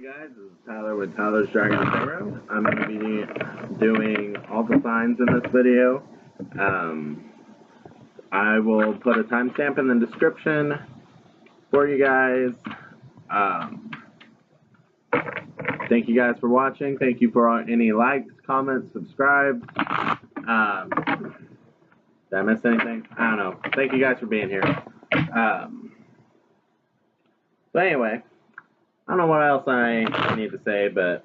Hey guys, this is Tyler with Tyler's Dragon Tarot. I'm going to be doing all the signs in this video. I will put a timestamp in the description for you guys. Thank you guys for watching. Thank you for any likes, comments, subscribe. Did I miss anything? I don't know. Thank you guys for being here. But anyway, I don't know what else I need to say, but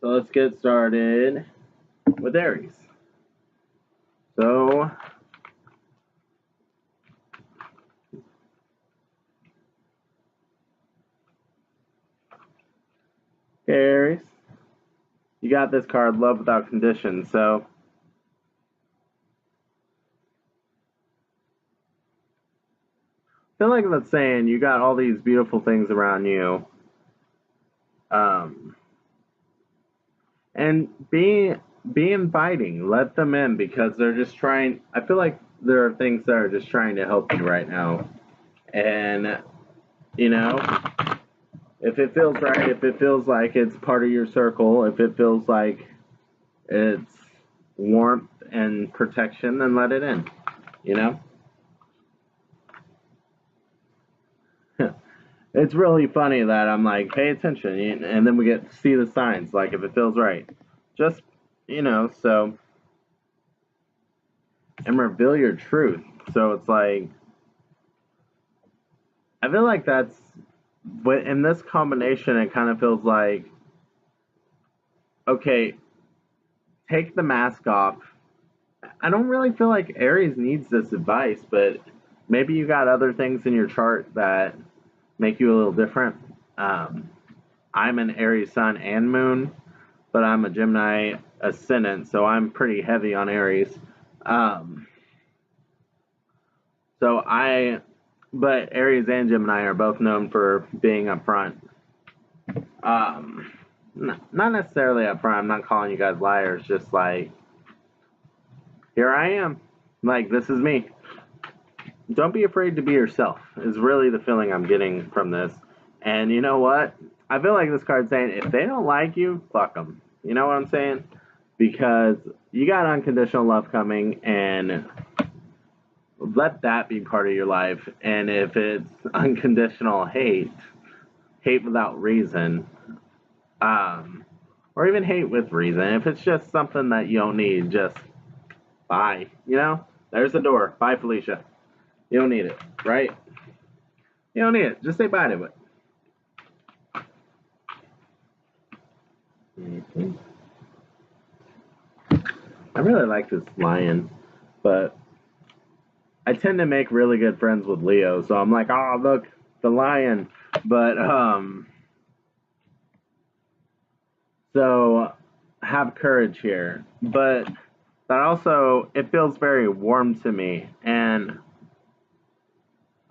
so let's get started with Aries. So Aries, you got this card, Love Without Conditions. So I feel like that's saying you got all these beautiful things around you. And be inviting. Let them in, because they're just trying. I feel like there are things that are just trying to help you right now. And, you know, if it feels right, if it feels like it's part of your circle, if it feels like it's warmth and protection, then let it in, you know? It's really funny that I'm like, pay attention, and then we get to see the signs, like if it feels right. Just, you know, so, and reveal your truth. So it's like, I feel like that's, in this combination, it kind of feels like, okay, take the mask off. I don't really feel like Aries needs this advice, but maybe you got other things in your chart that make you a little different. I'm an Aries sun and moon, but I'm a Gemini ascendant, so I'm pretty heavy on Aries. But Aries and Gemini are both known for being upfront. Not necessarily upfront. I'm not calling you guys liars. Just like, here I am. Like, this is me. Don't be afraid to be yourself, is really the feeling I'm getting from this. And you know what? I feel like this card's saying, if they don't like you, fuck them. You know what I'm saying? Because you got unconditional love coming, and let that be part of your life. And if it's unconditional hate without reason, or even hate with reason, if it's just something that you don't need, just bye. You know? There's the door. Bye, Felicia. You don't need it, right? You don't need it. Just say bye to it. I really like this lion, but I tend to make really good friends with Leo, so I'm like, oh, look, the lion. But, so have courage here. But that also, it feels very warm to me, and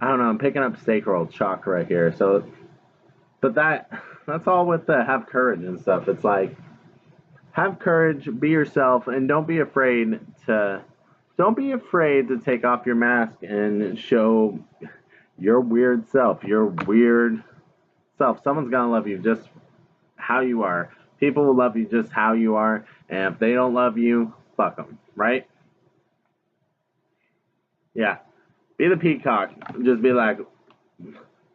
I don't know, I'm picking up sacral chakra here. So, but that's all with the have courage and stuff. It's like, have courage, be yourself, and don't be afraid to take off your mask and show your weird self, your weird self. Someone's gonna love you just how you are. People will love you just how you are, and if they don't love you, fuck them, right? Yeah. Be the peacock. Just be like,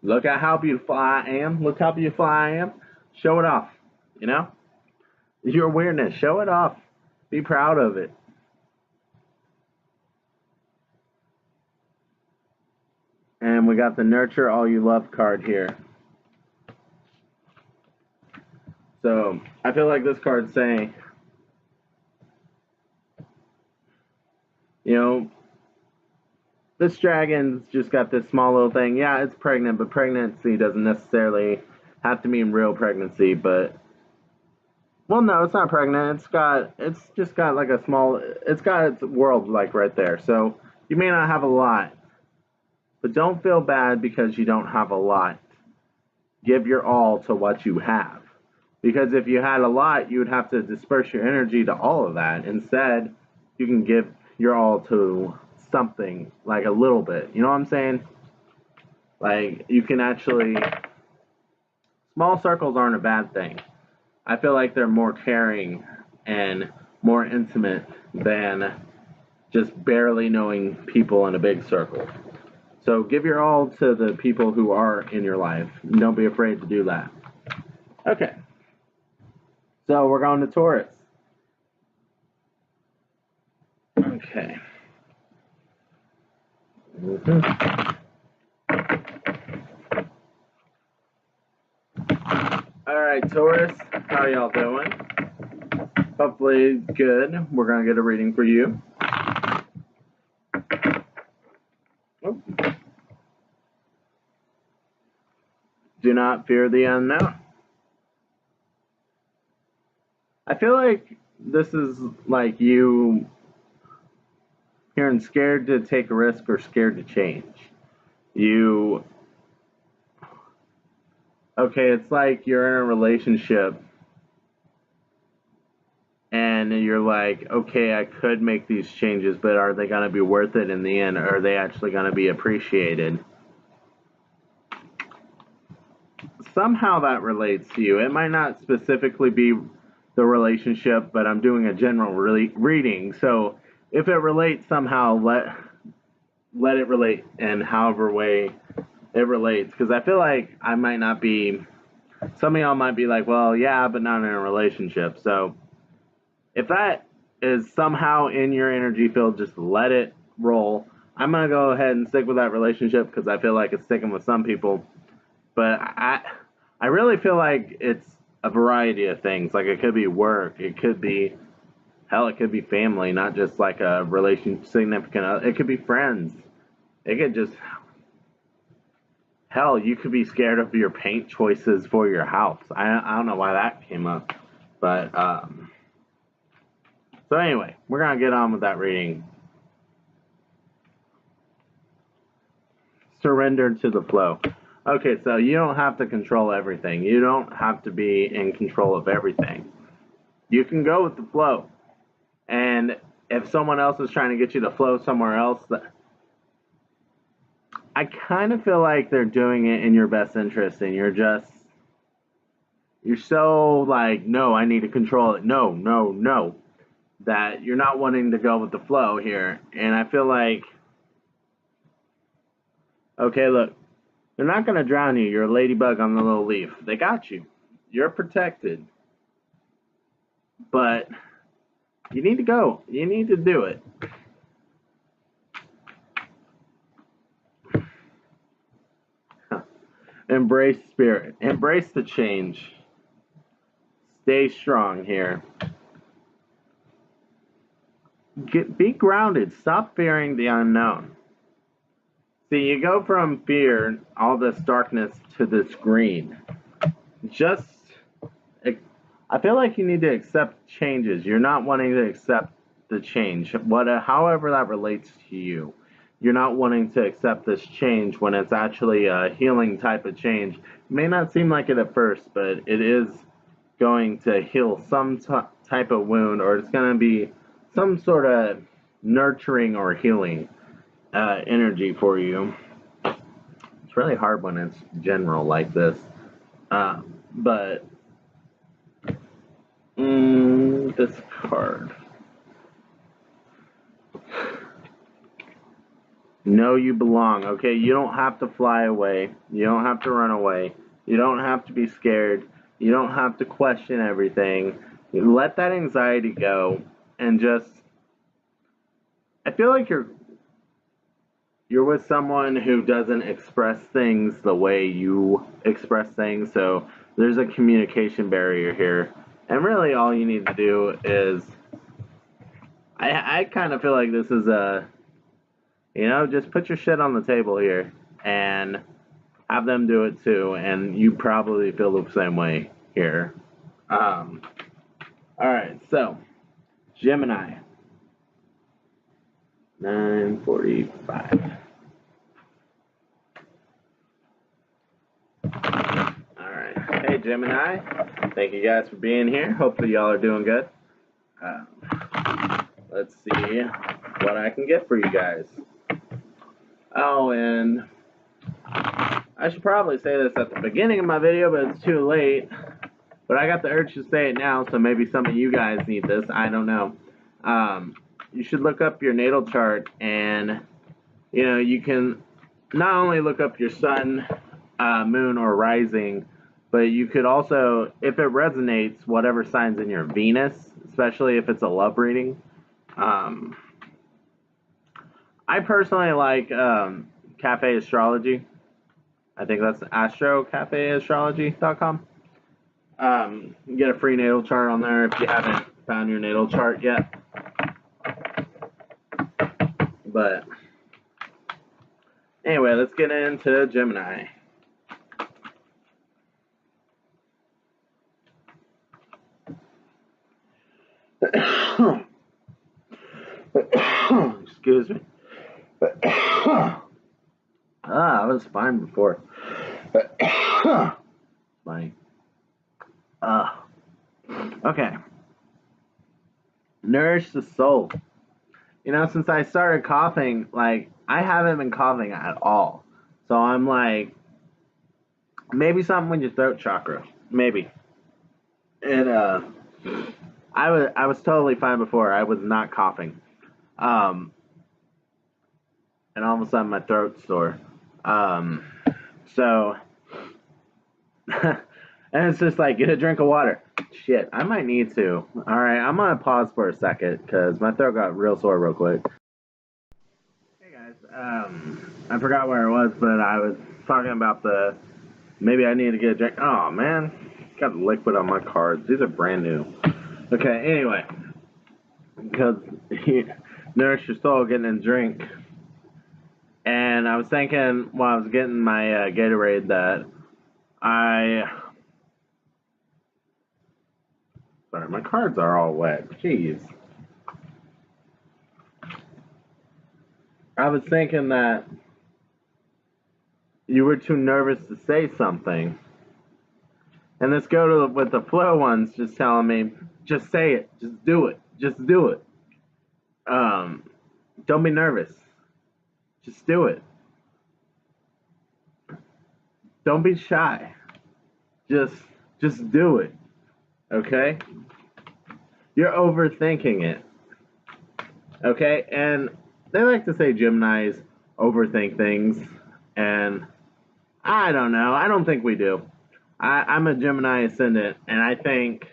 look at how beautiful I am. Look how beautiful I am. Show it off, you know? Your weirdness. Show it off. Be proud of it. And we got the Nurture All You Love card here. So, I feel like this card's saying, you know, this dragon's just got this small little thing. Yeah, it's pregnant, but pregnancy doesn't necessarily have to mean real pregnancy, but, well, no, it's not pregnant. It's just got like a small, it's got its world like right there. So, you may not have a lot, but don't feel bad because you don't have a lot. Give your all to what you have. Because if you had a lot, you would have to disperse your energy to all of that. Instead, you can give your all to something, like a little bit. You know what I'm saying? Like, you can actually small circles aren't a bad thing. I feel like they're more caring and more intimate than just barely knowing people in a big circle. So give your all to the people who are in your life. Don't be afraid to do that. Okay. So we're going to Taurus. Okay. All right, Taurus, how y'all doing? Hopefully good. We're going to get a reading for you. Oh. Do not fear the unknown. I feel like this is like you hearing scared to take a risk or scared to change. Okay, it's like you're in a relationship and you're like, okay, I could make these changes, but are they going to be worth it in the end? Or are they actually going to be appreciated? Somehow that relates to you. It might not specifically be the relationship, but I'm doing a general reading. So if it relates somehow, let it relate in however way it relates. Because I feel like I might not be, some of y'all might be like, well, yeah, but not in a relationship. So if that is somehow in your energy field, just let it roll. I'm going to go ahead and stick with that relationship because I feel like it's sticking with some people. But I really feel like it's a variety of things. Like it could be work, it could be, hell, it could be family, not just like a significant other. It could be friends. It could just, hell, you could be scared of your paint choices for your house. I don't know why that came up. But, so anyway, we're going to get on with that reading. Surrender to the flow. Okay, so you don't have to control everything. You don't have to be in control of everything. You can go with the flow. And if someone else is trying to get you to flow somewhere else, I kind of feel like they're doing it in your best interest, and you're so like, no, I need to control it. No, no, no. That you're not wanting to go with the flow here. And I feel like, okay, look, they're not going to drown you. You're a ladybug on the little leaf. They got you. You're protected. But you need to go. You need to do it. Embrace spirit. Embrace the change. Stay strong here. Be grounded. Stop fearing the unknown. See, you go from fear, all this darkness, to this green. I feel like you need to accept changes. You're not wanting to accept the change, however that relates to you. You're not wanting to accept this change when it's actually a healing type of change. It may not seem like it at first, but it is going to heal some type of wound, or it's going to be some sort of nurturing or healing energy for you. It's really hard when it's general like this. But this card. Know you belong. Okay, you don't have to fly away. You don't have to run away. You don't have to be scared. You don't have to question everything. You let that anxiety go and just, I feel like you're with someone who doesn't express things the way you express things, so there's a communication barrier here. And really all you need to do is, I kind of feel like this is just put your shit on the table here and have them do it too, and you probably feel the same way here. Alright, so Gemini. 9:45. Alright. Hey Gemini. Thank you guys for being here. Hopefully y'all are doing good. Let's see what I can get for you guys. Oh, and I I should probably say this at the beginning of my video, but it's too late. But I got the urge to say it now, so maybe some of you guys need this. I don't know. You should look up your natal chart, and you can not only look up your sun, moon, or rising, but you could also, if it resonates, whatever sign's in your Venus, especially if it's a love reading. I personally like Cafe Astrology. I think that's astrocafeastrology.com. You can get a free natal chart on there if you haven't found your natal chart yet. But anyway, let's get into Gemini. Excuse me. I was fine before. Funny. Okay. Nourish the soul. Since I started coughing, I haven't been coughing at all. So I'm like, maybe something with your throat chakra. Maybe. And I was totally fine before. I was not coughing. And all of a sudden my throat's sore. So and it's just like, get a drink of water. Shit, I might need to. Alright, I'm gonna pause for a second because my throat got real sore real quick. Hey guys, I forgot where I was, but I was talking about maybe I need to get a drink. Oh man, got liquid on my cards. These are brand new. Okay, anyway, because nourish your soul, getting a drink. And I was thinking while I was getting my Gatorade that sorry, my cards are all wet. Jeez. I was thinking that you were too nervous to say something. And let's go with the flow ones just telling me, just say it. Just do it. Just do it. Don't be nervous. Just do it. Don't be shy. Just do it. Okay? You're overthinking it. Okay? And they like to say Geminis overthink things. And I don't know. I don't think we do. I'm a Gemini ascendant. And I think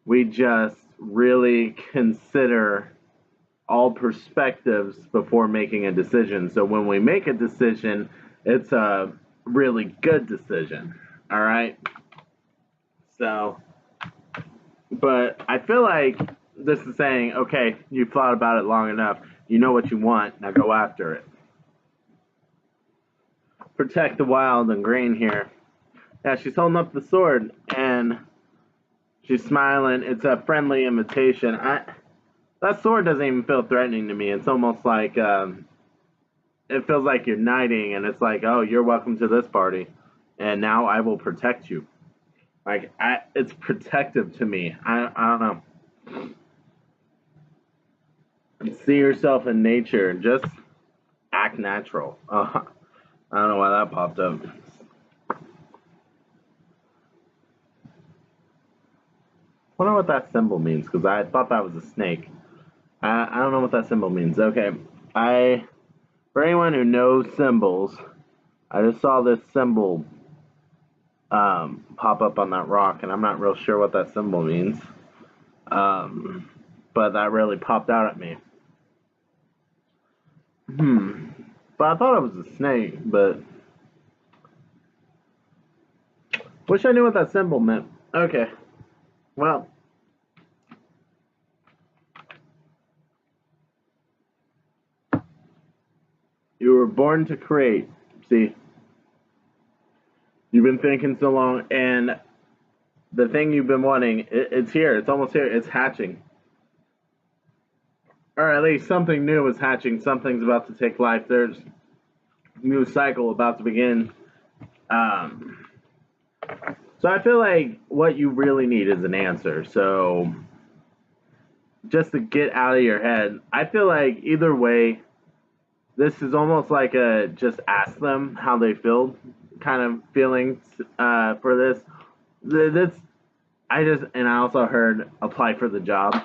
we just really consider all perspectives before making a decision. So when we make a decision, it's a really good decision. All right? So, but I feel like this is saying, okay, you've thought about it long enough. You know what you want. Now go after it. Protect the wild and green here. Yeah, she's holding up the sword and she's smiling. It's a friendly invitation. That sword doesn't even feel threatening to me. It's almost like it feels like you're knighting, and it's like, oh, you're welcome to this party, and now I will protect you. Like, it's protective to me. I don't know. See yourself in nature. Just act natural. I don't know why that popped up. I wonder what that symbol means, because I thought that was a snake. I don't know what that symbol means. Okay, for anyone who knows symbols, I just saw this symbol pop up on that rock, and I'm not real sure what that symbol means. But that really popped out at me. But I thought it was a snake, but wish I knew what that symbol meant. Okay, well. You were born to create. See, you've been thinking so long, and the thing you've been wanting, it's here. It's almost here. It's hatching. Or at least something new is hatching. Something's about to take life. There's a new cycle about to begin. So I feel like what you really need is an answer. So just to get out of your head, I feel like either way, this is almost like a just ask them how they feel kind of feelings for this. And I also heard apply for the job.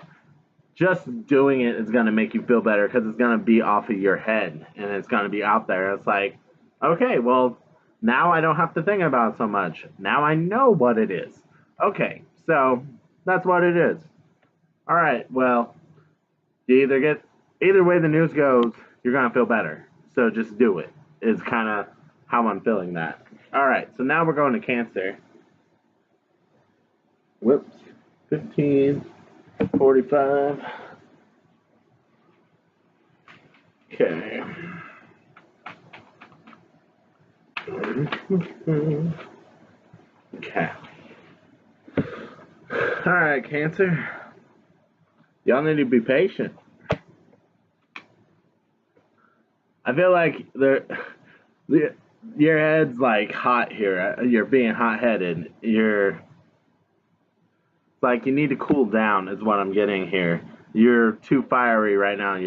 Just doing it is going to make you feel better because it's going to be off of your head and it's going to be out there. It's like, okay, well, now I don't have to think about it so much. Now I know what it is. Okay, so that's what it is. All right, well, either way the news goes, you're going to feel better. So just do it, is kind of how I'm feeling that. All right, so now we're going to Cancer. Whoops, 15:45. Okay. Okay. All right, Cancer. Y'all need to be patient. I feel like your head's like hot here. You're being hot-headed. It's like you need to cool down is what I'm getting here. You're too fiery right now.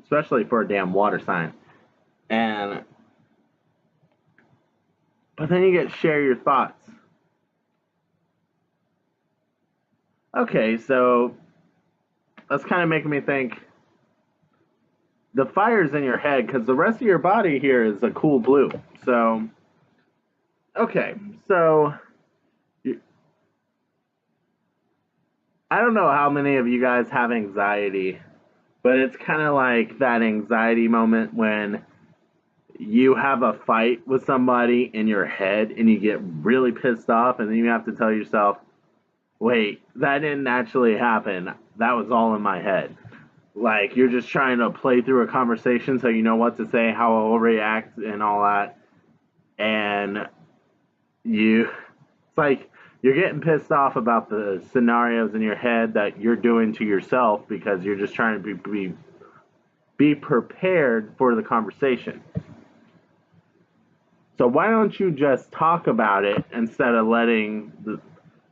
Especially for a damn water sign. But then you get to share your thoughts. Okay, so that's kind of making me think the fire's in your head because the rest of your body here is a cool blue. So, okay, so I don't know how many of you guys have anxiety, but it's kind of like that anxiety moment when you have a fight with somebody in your head and you get really pissed off and then you have to tell yourself, wait, that didn't actually happen. That was all in my head. Like, you're just trying to play through a conversation so you know what to say, how I'll react, and all that. And it's like you're getting pissed off about the scenarios in your head that you're doing to yourself because you're just trying to be prepared for the conversation. So why don't you just talk about it instead of letting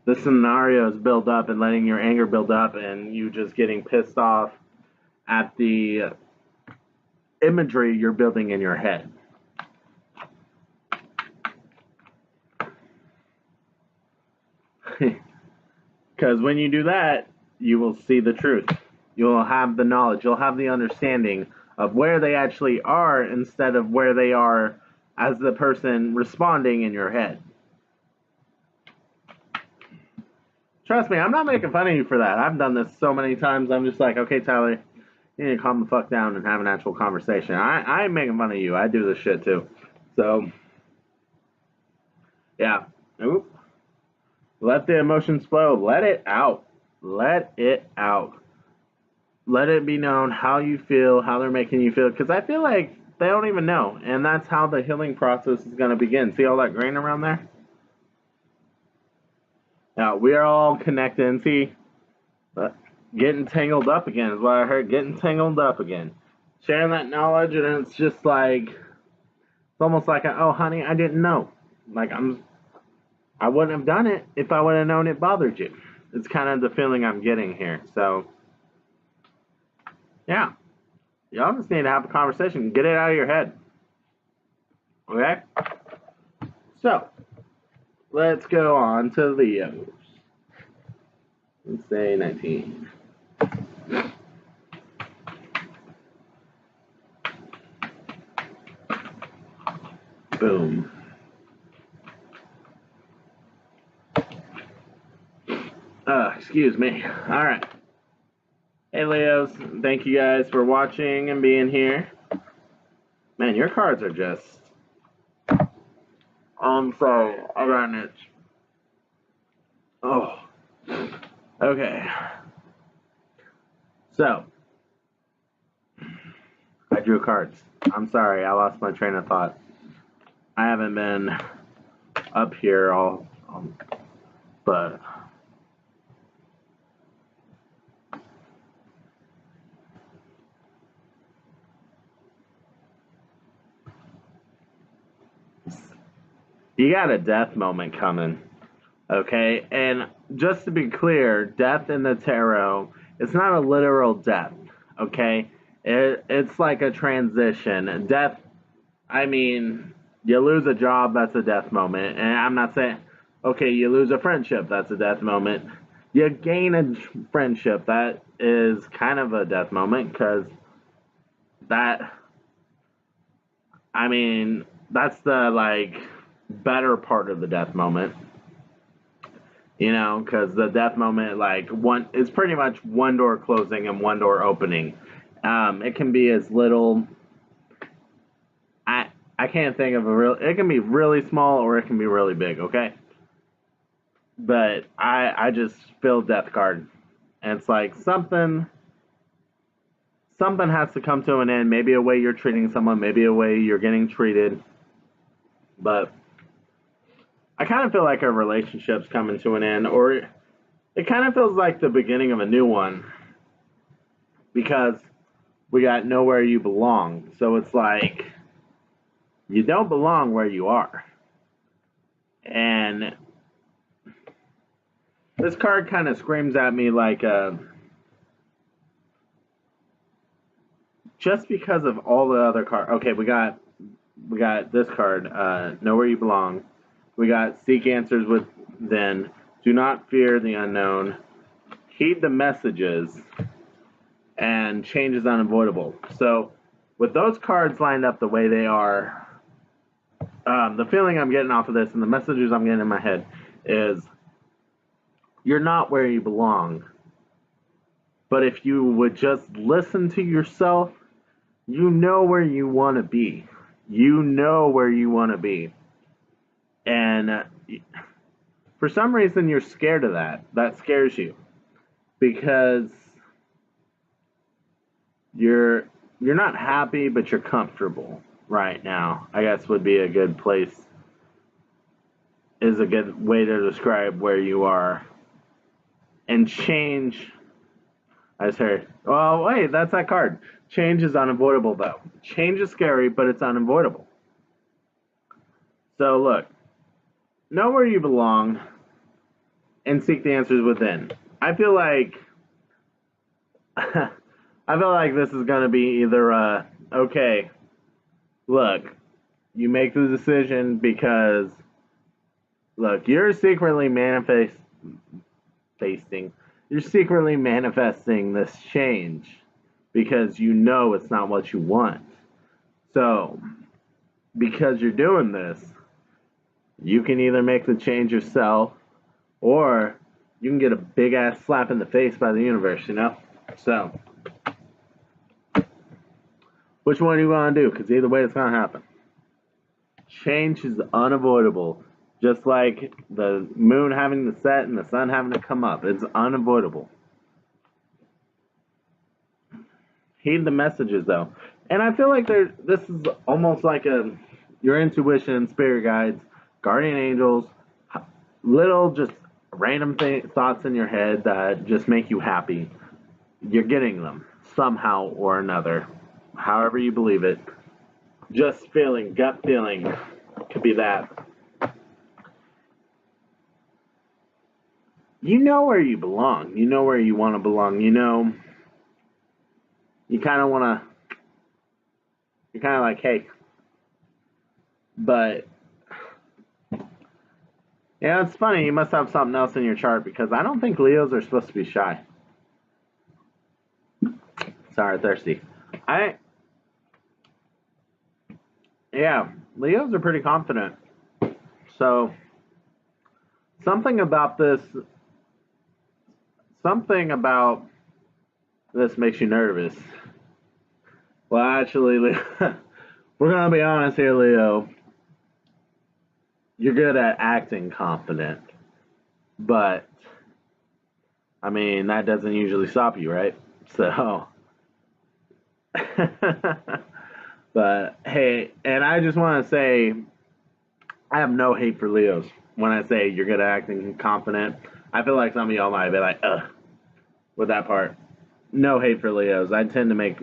the scenarios build up and letting your anger build up and you just getting pissed off at the imagery you're building in your head. Because when you do that, you will see the truth. You'll have the knowledge. You'll have the understanding of where they actually are instead of where they are as the person responding in your head. Trust me, I'm not making fun of you for that. I've done this so many times. I'm just like, okay, Tyler, you need to calm the fuck down and have an actual conversation. I ain't making fun of you. I do this shit too. So, yeah. Oop. Let the emotions flow. Let it out. Let it out. Let it be known how you feel, how they're making you feel. Because I feel like they don't even know. And that's how the healing process is going to begin. See all that green around there? Now, we are all connected. See, getting tangled up again is what I heard. Getting tangled up again. Sharing that knowledge, and it's just like, it's almost like, oh, honey, I didn't know. Like, I wouldn't have done it if I would have known it bothered you. It's kind of the feeling I'm getting here. So, yeah. Y'all just need to have a conversation. Get it out of your head. Okay? So, let's go on to Leos. Let's say 19. Boom. Excuse me. All right. Hey, Leos. Thank you guys for watching and being here. Man, your cards are just... I'm sorry. I got an itch. Oh. Okay. So. I drew cards. I'm sorry. I lost my train of thought. I haven't been up here all... but... You got a death moment coming, okay? And just to be clear, death in the tarot, it's not a literal death, okay? It's like a transition. Death, I mean, You lose a job, that's a death moment. And I'm not saying, okay, you lose a friendship, that's a death moment. You gain a friendship, that is kind of a death moment, because that, I mean, that's the, like, better part of the death moment. You know, because the death moment, like, it's pretty much one door closing and one door opening. It can be as little, I can't think of it can be really small or it can be really big, okay? But I just feel death card. And it's like something has to come to an end. Maybe a way you're treating someone, maybe a way you're getting treated. But I kind of feel like a relationship's coming to an end, or it kind of feels like the beginning of a new one, because we got nowhere you belong. So it's like you don't belong where you are. And this card kind of screams at me like just because of all the other cards. Okay, we got this card, know where you belong. We got seek answers within, do not fear the unknown, heed the messages, and change is unavoidable. So with those cards lined up the way they are, the feeling I'm getting off of this and the messages I'm getting in my head is you're not where you belong. But if you would just listen to yourself, you know where you want to be. You know where you want to be. And for some reason, you're scared of that. That scares you. Because you're not happy, but you're comfortable right now, I guess would be a good place, is a good way to describe where you are. And change, I just heard, well, wait, that's that card. Change is unavoidable, though. Change is scary, but it's unavoidable. So look, know where you belong and seek the answers within. I feel like this is going to be either okay, look, you make the decision because, look, you're secretly manifesting this change because you know it's not what you want. So, because you're doing this, you can either make the change yourself or you can get a big ass slap in the face by the universe, you know? So, which one do you want to do? Because either way, it's going to happen. Change is unavoidable. Just like the moon having to set and the sun having to come up. It's unavoidable. Heed the messages, though. And I feel like this is almost like your intuition, spirit guides, guardian angels, little just random thoughts in your head that just make you happy. You're getting them somehow or another. However you believe it. Just feeling, gut feeling, could be that. You know where you belong. You know where you want to belong. You know, you kind of want to, you're kind of like, hey. But, yeah, it's funny. You must have something else in your chart because I don't think Leos are supposed to be shy. Sorry, thirsty. Yeah, Leos are pretty confident. So, something about this makes you nervous. Well, actually, we're going to be honest here, Leo. You're good at acting confident. But, I mean, that doesn't usually stop you, right? So, but, hey, and I just want to say, I have no hate for Leos. When I say you're good at acting confident, I feel like some of y'all might be like, ugh, with that part. No hate for Leos. I tend to make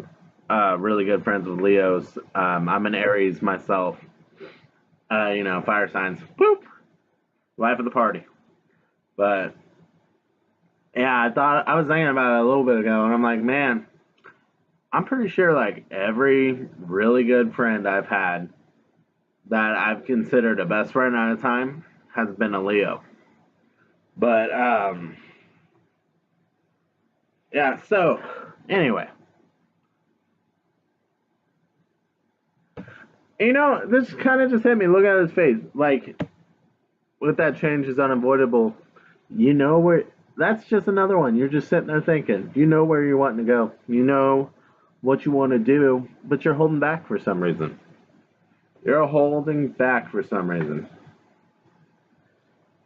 really good friends with Leos. I'm an Aries myself. Fire signs. Boop. Life of the party. But, yeah, I was thinking about it a little bit ago, and I'm like, man, I'm pretty sure, like, every really good friend I've had that I've considered a best friend at a time has been a Leo. But, yeah, so, anyway. You know, this kind of just hit me. Look at his face. Like, with that change is unavoidable. You know where. That's just another one. You're just sitting there thinking. You know where you're wanting to go. You know what you want to do, but you're holding back for some reason. You're holding back for some reason.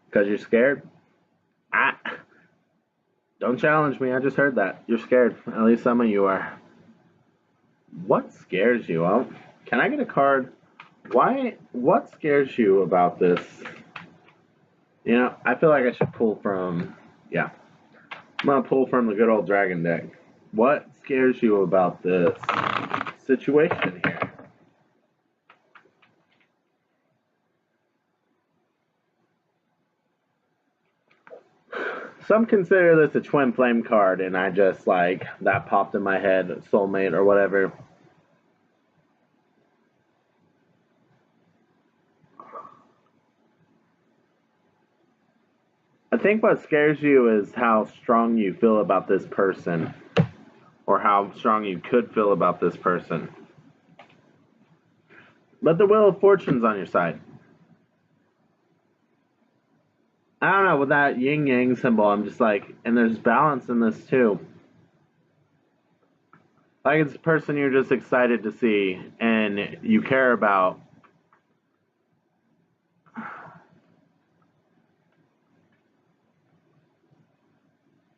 Because you're scared? Don't challenge me. I just heard that. You're scared. At least some of you are. What scares you? Can I get a card? What scares you about this? You know, I feel like I should pull from, yeah. I'm going to pull from the good old dragon deck. What scares you about this situation here? Some consider this a twin flame card, and I just, like, that popped in my head, soulmate or whatever. I think what scares you is how strong you feel about this person, or how strong you could feel about this person. But the Wheel of Fortune's on your side. I don't know, with that yin yang symbol, I'm just like, and there's balance in this too. Like, it's a person you're just excited to see and you care about.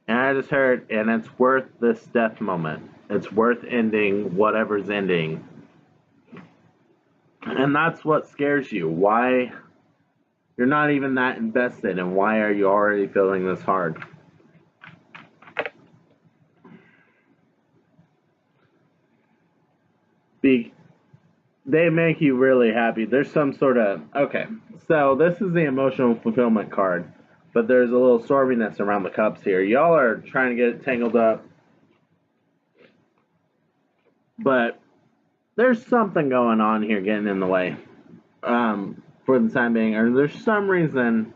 And I just heard, and it's worth this death moment. It's worth ending whatever's ending. And that's what scares you. Why you're not even that invested, and why are you already feeling this hard? They make you really happy. There's some sort of, okay, so this is the emotional fulfillment card, but there's a little storminess around the cups here. Y'all are trying to get it tangled up, but there's something going on here getting in the way for the time being, or there's some reason,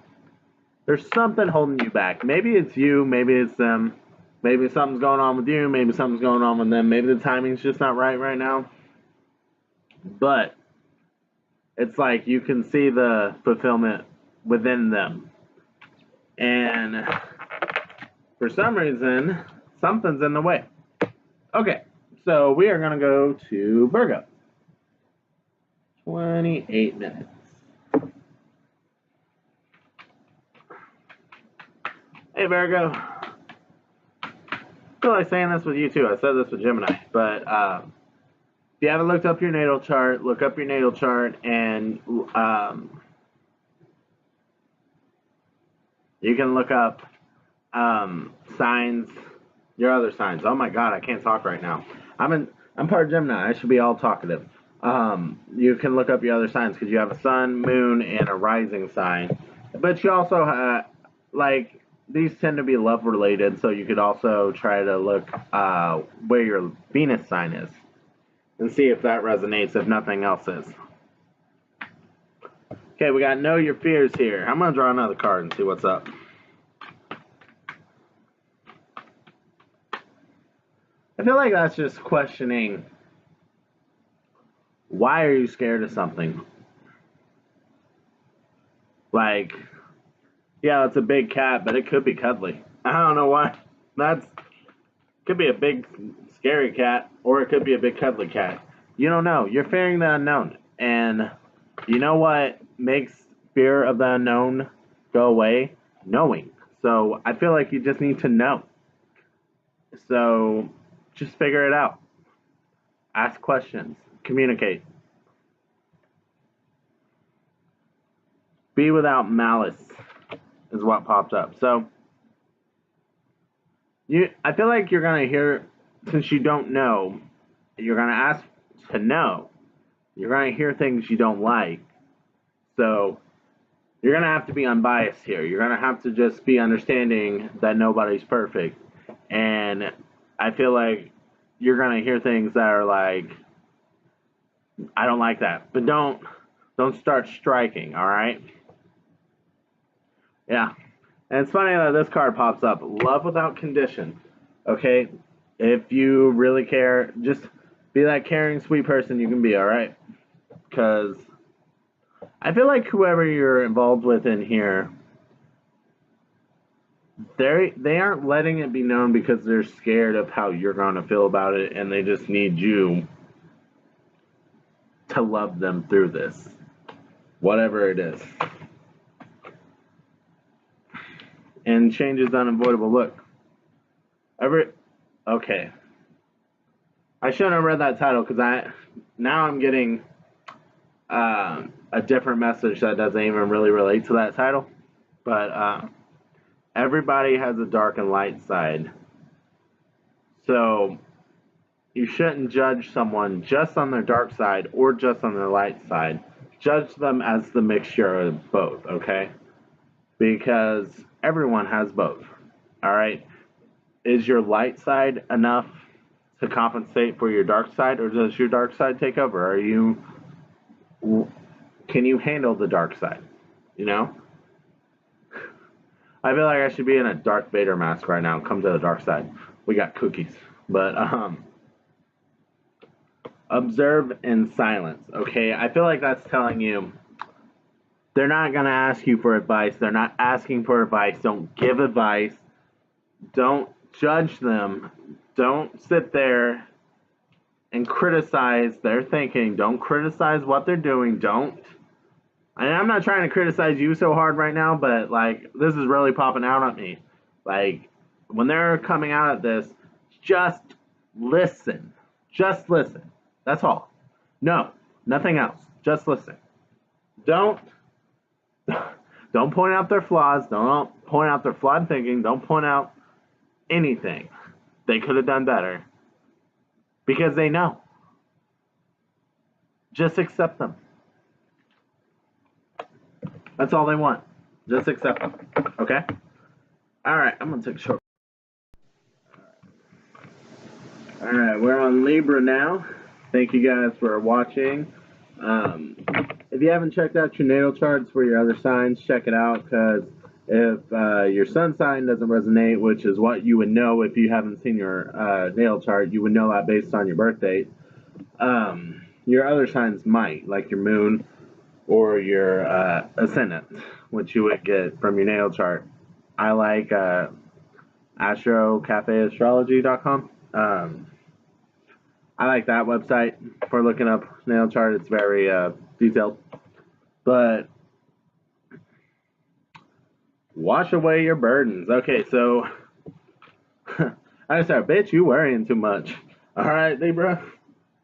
there's something holding you back. Maybe it's you, maybe it's them, maybe something's going on with you, maybe something's going on with them, maybe the timing's just not right now. But it's like you can see the fulfillment within them. And for some reason, something's in the way. Okay, so we are going to go to Virgo. 28 minutes. Hey, Virgo. I feel like saying this with you, too. I said this with Gemini. But if you haven't looked up your natal chart, look up your natal chart, and you can look up signs, your other signs. Oh my God, I can't talk right now. I'm part Gemini. I should be all talkative. You can look up your other signs because you have a sun, moon, and a rising sign. But you also have, like, these tend to be love related, so you could also try to look where your Venus sign is and see if that resonates, if nothing else is. Okay, we got Know Your Fears here. I'm going to draw another card and see what's up. I feel like that's just questioning, why are you scared of something? Like, yeah, it's a big cat, but it could be cuddly. I don't know why. Could be a big, scary cat, or it could be a big, cuddly cat. You don't know. You're fearing the unknown. And you know what makes fear of the unknown go away? Knowing. So I feel like you just need to know. So just figure it out. Ask questions. Communicate. Be without malice is what popped up. So I feel like you're going to hear, since you don't know, you're going to ask to know. You're going to hear things you don't like. So you're going to have to be unbiased here. You're going to have to just be understanding that nobody's perfect. And I feel like you're going to hear things that are like, I don't like that. But don't Don't start striking, all right? Yeah. And it's funny that this card pops up. Love without condition. Okay? If you really care, just be that caring, sweet person you can be, all right? Because I feel like whoever you're involved with in here, they aren't letting it be known because they're scared of how you're going to feel about it, and they just need you to love them through this, whatever it is. And change is unavoidable. Look, okay. I shouldn't have read that title because now I'm getting a different message that doesn't even really relate to that title. But everybody has a dark and light side. So you shouldn't judge someone just on their dark side or just on their light side. Judge them as the mixture of both, okay? Because everyone has both, all right? Is your light side enough to compensate for your dark side, or does your dark side take over? Can you handle the dark side? You know? I feel like I should be in a Darth Vader mask right now. Come to the dark side. We got cookies. But, observe in silence, okay? I feel like that's telling you they're not going to ask you for advice. They're not asking for advice. Don't give advice. Don't judge them. Don't sit there and criticize their thinking. Don't criticize what they're doing. I'm not trying to criticize you so hard right now, but, like, this is really popping out at me. Like, when they're coming out at this, just listen. Just listen. That's all. No, nothing else. Just listen. Don't point out their flaws. Don't point out their flawed thinking. Don't point out anything they could have done better. Because they know. Just accept them. That's all they want. Just accept them. Okay? Alright, I'm going to take a short. Alright, we're on Libra now. Thank you guys for watching. If you haven't checked out your natal charts for your other signs, check it out, because if your sun sign doesn't resonate, which is what you would know if you haven't seen your natal chart, you would know that based on your birth date. Your other signs might, like your moon or your ascendant, which you would get from your natal chart. I like astrocafeastrology.com. I like that website for looking up natal chart. It's very detailed. But wash away your burdens. Okay, so I said, bitch, you worrying too much. All right, Libra,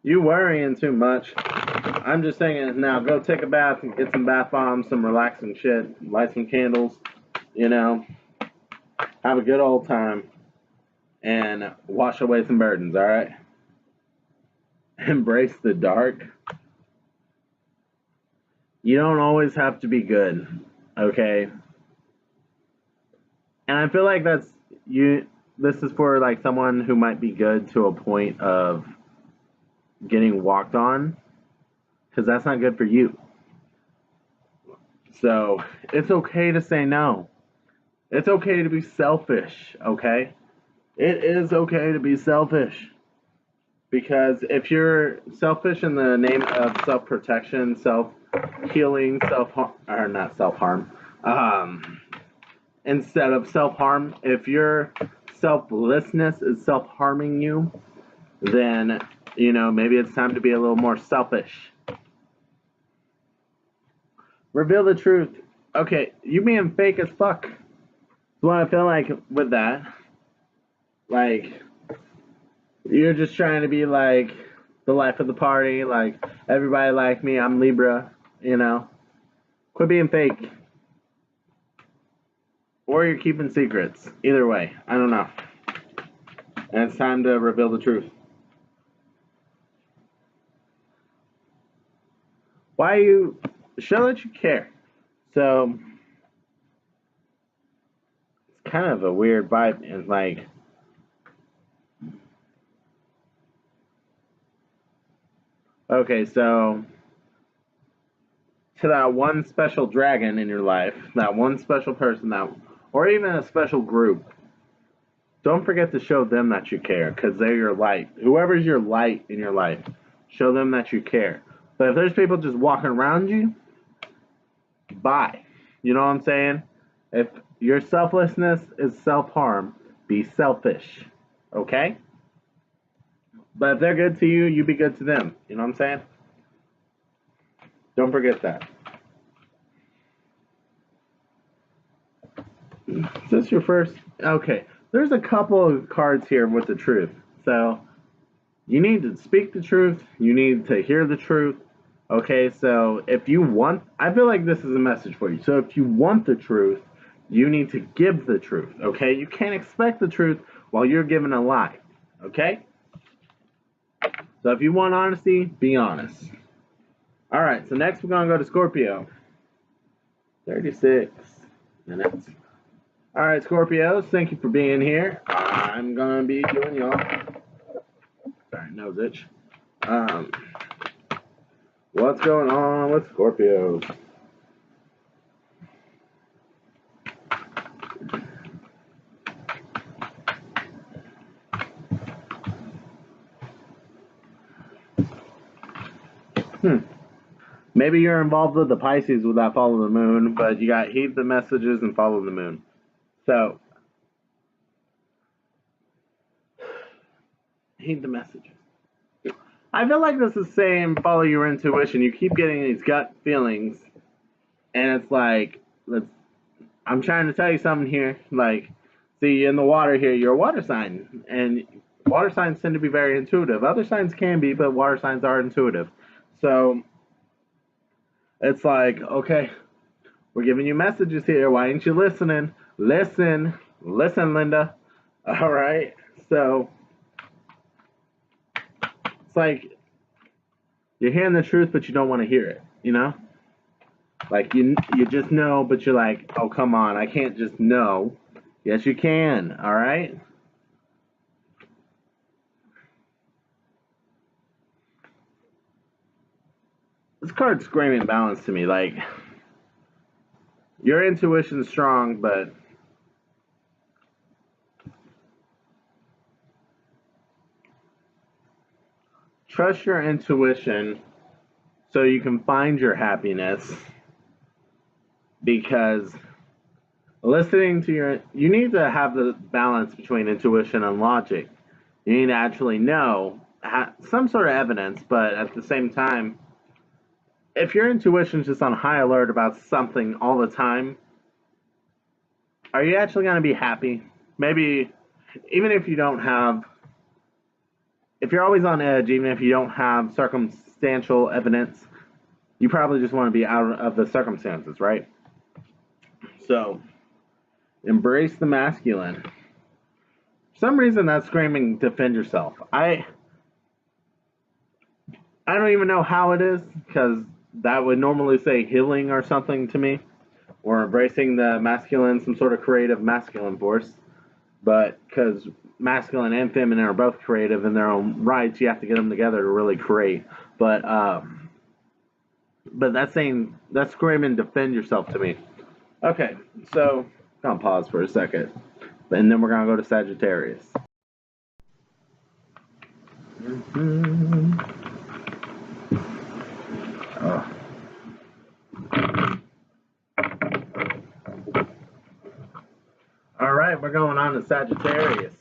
you worrying too much. I'm just saying, now go take a bath and get some bath bombs, some relaxing shit, light some candles, you know, have a good old time, and wash away some burdens, all right? Embrace the dark. You don't always have to be good, okay? And I feel like this is for like someone who might be good to a point of getting walked on, because that's not good for you. So it's okay to say no. It's okay to be selfish, okay? It is okay to be selfish. Because if you're selfish in the name of self-protection, self-healing, not self-harm, instead of self-harm, if your selflessness is self-harming you, then, you know, maybe it's time to be a little more selfish. Reveal the truth. Okay, you being fake as fuck. That's what I feel like with that. Like, you're just trying to be like the life of the party, like everybody like me, I'm Libra, you know. Quit being fake. Or you're keeping secrets. Either way, I don't know. And it's time to reveal the truth. Show that you care. So, it's kind of a weird vibe. It's like, okay, so to that one special dragon in your life, that one special person, or even a special group, don't forget to show them that you care, because they're your light. Whoever's your light in your life, show them that you care. But if there's people just walking around you, bye. You know what I'm saying? If your selflessness is self-harm, be selfish. Okay? But if they're good to you, you be good to them. You know what I'm saying? Don't forget that. Is this your first? Okay. There's a couple of cards here with the truth. So, you need to speak the truth. You need to hear the truth. Okay, so if you want, I feel like this is a message for you. So if you want the truth, you need to give the truth. Okay, you can't expect the truth while you're giving a lie. Okay? So if you want honesty, be honest. All right, so next we're going to go to Scorpio. 36 minutes. All right, Scorpios, thank you for being here. I'm going to be doing y'all. Sorry, nose itch. What's going on with Scorpios? Maybe you're involved with the Pisces with that follow the moon, but you got heed the messages and follow the moon. So, heed the messages. I feel like this is saying follow your intuition. You keep getting these gut feelings, and it's like, I'm trying to tell you something here. Like, see, in the water here, you're a water sign, and water signs tend to be very intuitive. Other signs can be, but water signs are intuitive. So, it's like, okay, we're giving you messages here. Why ain't you listening? Listen, Linda. All right. So it's like you're hearing the truth, but you don't want to hear it. You know, like you just know, but you're like, oh come on, I can't just know. Yes, you can. All right. This card's screaming balance to me. Like, your intuition's strong, but trust your intuition so you can find your happiness. Because listening to you need to have the balance between intuition and logic. You need to actually know, some sort of evidence, but at the same time, if your intuition's just on high alert about something all the time, are you actually going to be happy? Maybe, even if you don't have, if you're always on edge, even if you don't have circumstantial evidence, you probably just want to be out of the circumstances, right? So, embrace the masculine. For some reason, that's screaming defend yourself. I don't even know how it is, because that would normally say healing or something to me, or embracing the masculine, some sort of creative masculine force. But because masculine and feminine are both creative in their own rights, you have to get them together to really create. But that's screaming defend yourself to me. Okay, so I'm gonna pause for a second, and then we're gonna go to Sagittarius. All right, we're going on to Sagittarius.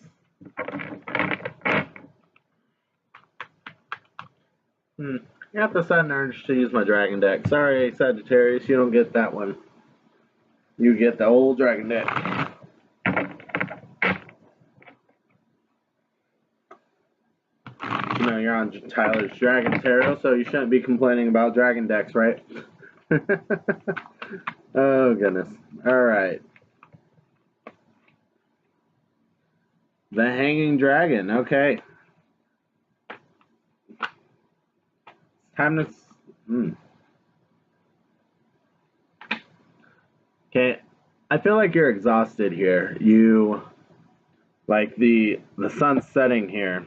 I got the sudden urge to use my dragon deck. Sorry, Sagittarius, you don't get that one. You get the old dragon deck. You know, you're on Tyler's Dragon Tarot, so you shouldn't be complaining about dragon decks, right? Oh, goodness. All right. The Hanging Dragon. Okay. Time to... Okay. I feel like you're exhausted here. You... Like, the sun's setting here.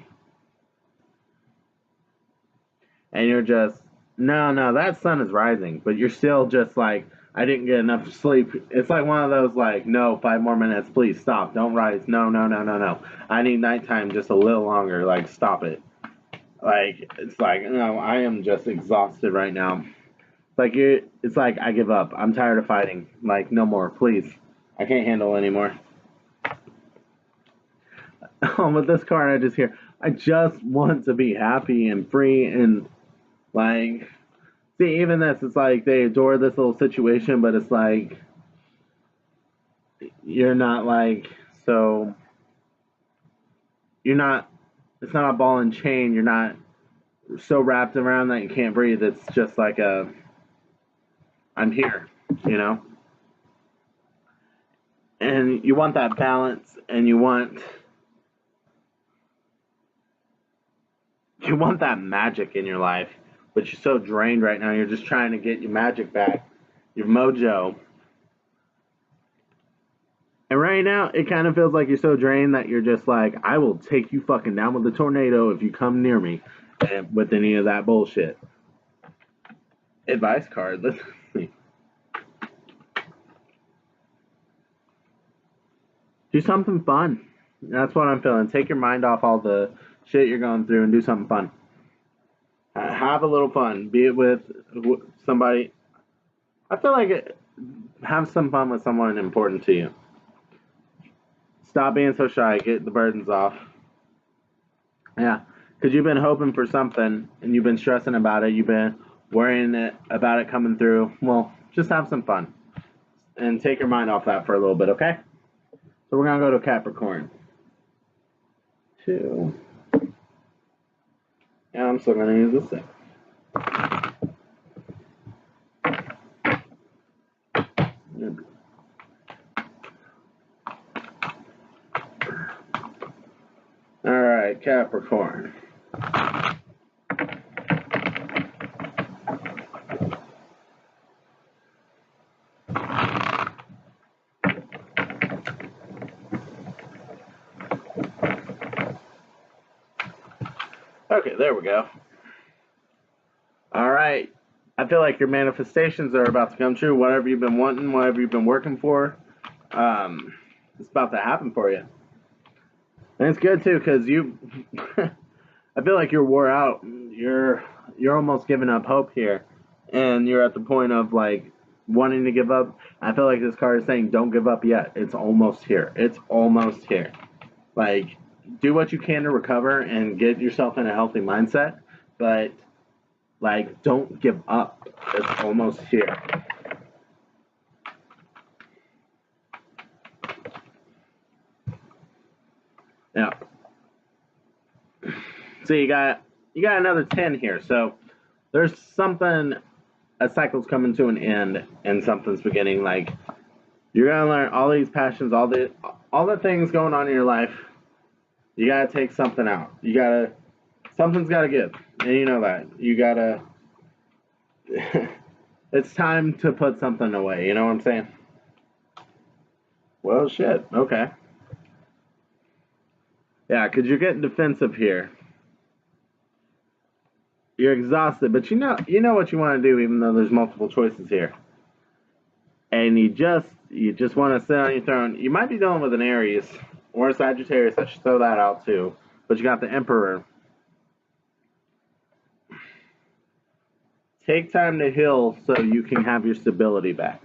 And you're just No, that sun is rising, but you're still just like, I didn't get enough sleep. It's like one of those like, no, 5 more minutes, please stop, don't rise, no. I need nighttime just a little longer, like stop it. Like it's like, no, I am just exhausted right now. Like it's like I give up. I'm tired of fighting. Like no more, please. I can't handle anymore. With this card, I just hear, I just want to be happy and free and like. See, even this, it's like they adore this little situation, but it's like you're not like so. You're not. It's not a ball and chain. You're not so wrapped around that you can't breathe. It's just like a. I'm here, you know. And you want that balance, and you want that magic in your life, but you're so drained right now. You're just trying to get your magic back, your mojo. And right now, it kind of feels like you're so drained that you're just like, I will take you fucking down with a tornado if you come near me with any of that bullshit. Advice card. Let's see. Do something fun. That's what I'm feeling. Take your mind off all the shit you're going through and do something fun. Have a little fun. Be it with somebody. I feel like have some fun with someone important to you. Stop being so shy. Get the burdens off. Yeah, because you've been hoping for something and you've been stressing about it. You've been worrying about it coming through. Well, just have some fun and take your mind off that for a little bit, okay? So we're going to go to Capricorn. 2. And I'm still going to use this thing. All right, Capricorn. Okay, there we go. All right. I feel like your manifestations are about to come true. Whatever you've been wanting, whatever you've been working for, it's about to happen for you. And it's good too, because you, I feel like you're wore out. You're almost giving up hope here, and you're at the point of like wanting to give up. I feel like this card is saying, don't give up yet. It's almost here. It's almost here. Like, do what you can to recover and get yourself in a healthy mindset, but like, don't give up. It's almost here. Yeah. So you got another 10 here. So there's something, a cycle's coming to an end and something's beginning. Like, you're gonna learn all these passions, all the things going on in your life. You gotta take something out. Something's gotta give, and you know that. You gotta. It's time to put something away. You know what I'm saying? Well, shit. Okay. Yeah, because you're getting defensive here. You're exhausted, but you know what you want to do, even though there's multiple choices here. And you just want to sit on your throne. You might be dealing with an Aries or a Sagittarius. I should throw that out too. But you got the Emperor. Take time to heal so you can have your stability back.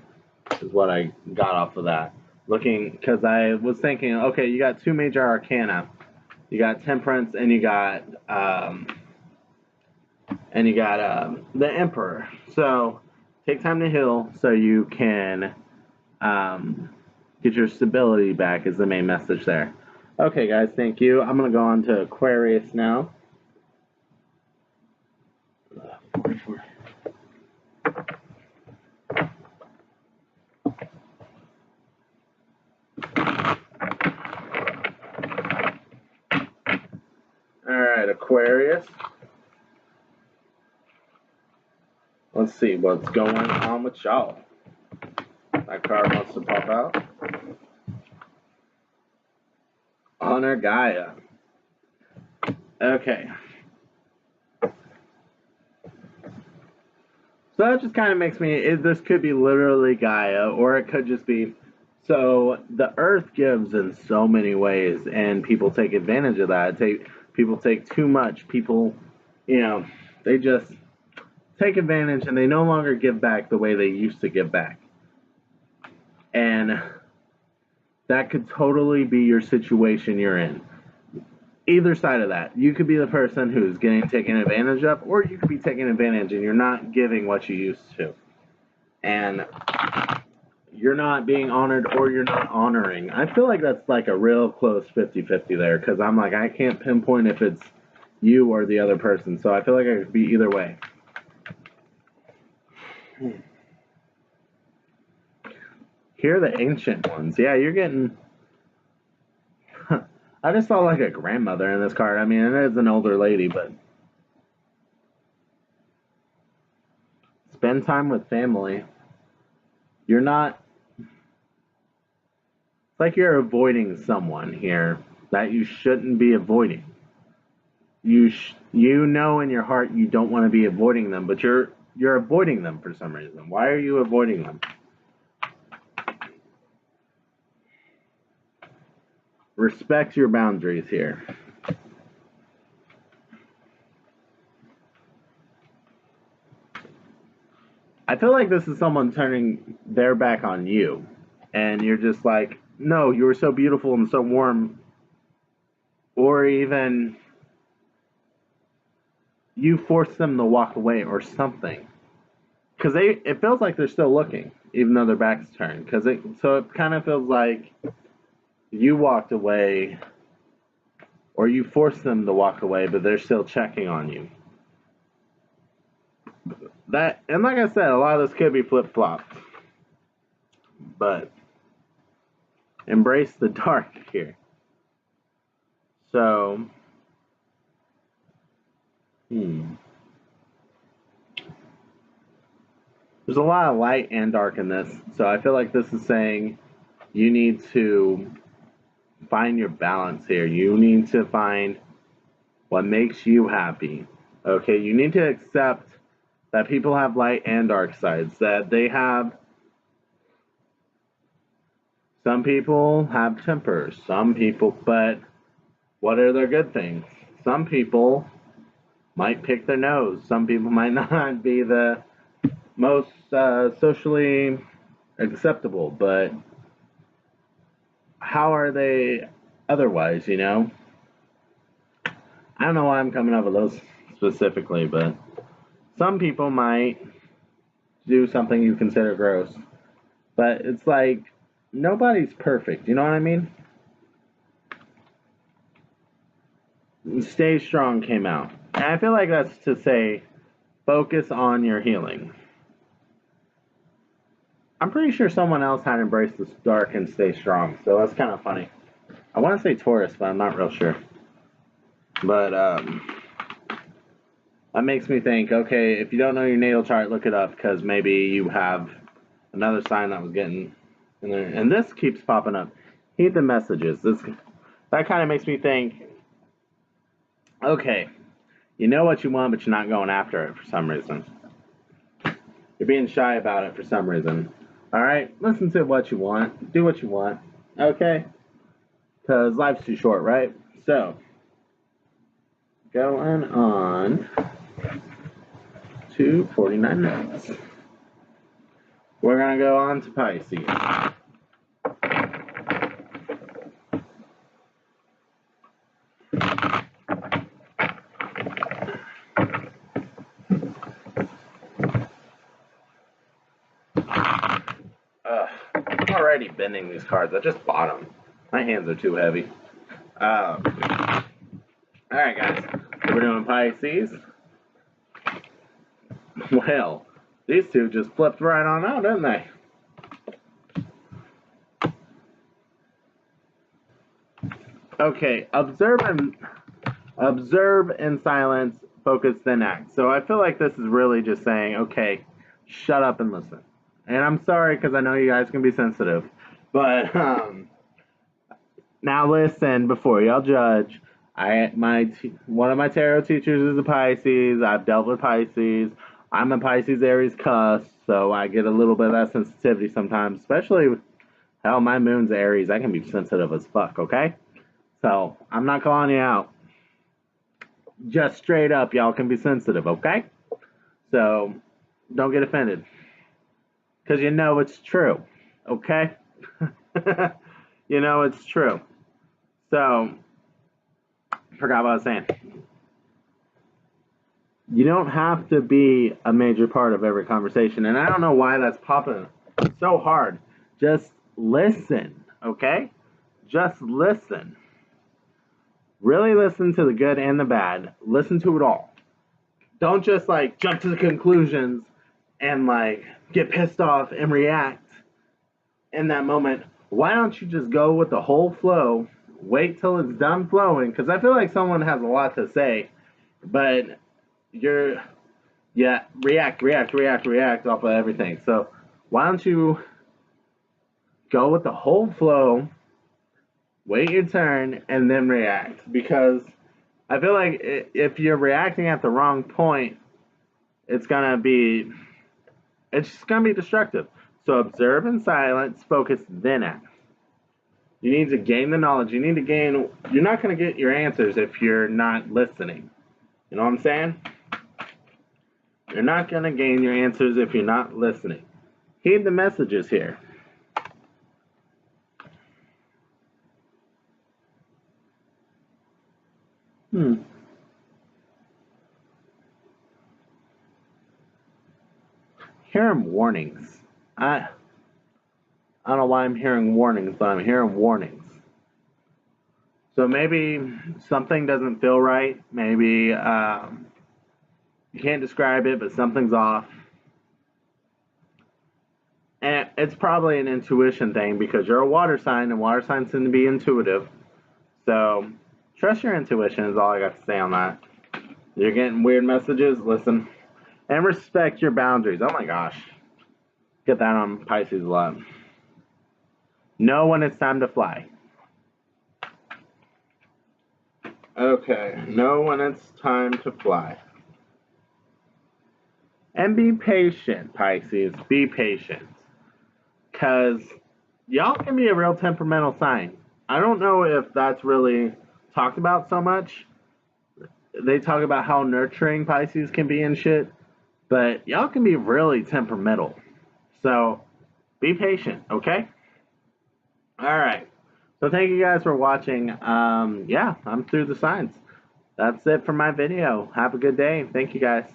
Is what I got off of that. Looking, because I was thinking, okay, you got 2 major arcana. You got Temperance and you got the Emperor. So take time to heal so you can get your stability back is the main message there. Okay, guys, thank you. I'm going to go on to Aquarius now. All right, Aquarius. Let's see what's going on with y'all. That card wants to pop out. Honor Gaia. Okay. So that just kind of makes me, this could be literally Gaia, or it could just be, so the earth gives in so many ways, and people take advantage of that. People take too much. People, they just take advantage, and they no longer give back the way they used to give back. And that could totally be your situation you're in. Either side of that. You could be the person who's getting taken advantage of, or you could be taking advantage and you're not giving what you used to. And you're not being honored, or you're not honoring. I feel like that's like a real close 50-50 there, because I'm like, I can't pinpoint if it's you or the other person. So I feel like I could be either way. Here are the ancient ones. Yeah, you're getting... I just saw like a grandmother in this card. I mean, it is an older lady, but spend time with family. You're not... It's like you're avoiding someone here that you shouldn't be avoiding. You know in your heart you don't want to be avoiding them, but you're avoiding them for some reason. Why are you avoiding them? Respect your boundaries here. I feel like this is someone turning their back on you. And you're just like, no, you were so beautiful and so warm. Or even you force them to walk away or something. Because it feels like they're still looking, even though their back's turned. So it kind of feels like you walked away, or you forced them to walk away, but they're still checking on you. And like I said, a lot of this could be flip-flopped. But embrace the dark here. So, there's a lot of light and dark in this. So I feel like this is saying you need to find your balance here. You need to find what makes you happy. Okay, you need to accept that people have light and dark sides, that they have... Some people have tempers, but what are their good things? Some people might pick their nose. Some people might not be the most socially acceptable, but how are they otherwise, I don't know why I'm coming up with those specifically, but some people might do something you consider gross. But it's like, nobody's perfect, you know what I mean? Stay Strong came out. And I feel like that's to say, focus on your healing. I'm pretty sure someone else had embraced this dark and stay strong, so that's kind of funny. I want to say Taurus, but I'm not real sure. But that makes me think, okay, if you don't know your natal chart, look it up, because maybe you have another sign that was getting in there. And this keeps popping up. Heed the messages. That kind of makes me think, okay, you know what you want, but you're not going after it for some reason. You're being shy about it for some reason. All right, listen to what you want. Do what you want, okay? Because life's too short, right? So, going on to 49 minutes. We're going to go on to Pisces. I'm already bending these cards. I just bought them. My hands are too heavy. Alright, guys. So we're doing Pisces. Well, these two just flipped right on out, didn't they? Okay, observe in silence, focus, then act. So I feel like this is really just saying, okay, shut up and listen. And I'm sorry, because I know you guys can be sensitive. But now listen before y'all judge. One of my tarot teachers is a Pisces. I've dealt with Pisces. I'm a Pisces Aries cusp, so I get a little bit of that sensitivity sometimes, especially, hell, my moon's Aries. I can be sensitive as fuck, okay? So, I'm not calling you out. Just straight up, y'all can be sensitive, okay? So, don't get offended. Because you know it's true, okay? You know it's true. So, forgot what I was saying. You don't have to be a major part of every conversation. And I don't know why that's popping so hard. Just listen, okay? Just listen. Really listen to the good and the bad. Listen to it all. Don't just like jump to the conclusions and like get pissed off and react in that moment. Why don't you just go with the whole flow? Wait till it's done flowing. Because I feel like someone has a lot to say. But react off of everything. So why don't you go with the whole flow, wait your turn, and then react? Because I feel like if you're reacting at the wrong point, it's just gonna be destructive. So observe in silence, focus, then act. You need to gain the knowledge. You're not gonna get your answers if you're not listening. You know what I'm saying? You're not going to gain your answers if you're not listening. Heed the messages here. Hearing warnings. I don't know why I'm hearing warnings, but I'm hearing warnings. So maybe something doesn't feel right. Maybe you can't describe it, but something's off. And it's probably an intuition thing because you're a water sign, and water signs tend to be intuitive. So trust your intuition is all I got to say on that. You're getting weird messages, listen. And respect your boundaries. Oh my gosh. Get that on Pisces a lot. Know when it's time to fly. Okay, know when it's time to fly. And be patient, Pisces. Be patient. Because y'all can be a real temperamental sign. I don't know if that's really talked about so much. They talk about how nurturing Pisces can be and shit. But y'all can be really temperamental. So be patient, okay? Alright. So thank you guys for watching. Yeah, I'm through the signs. That's it for my video. Have a good day. Thank you guys.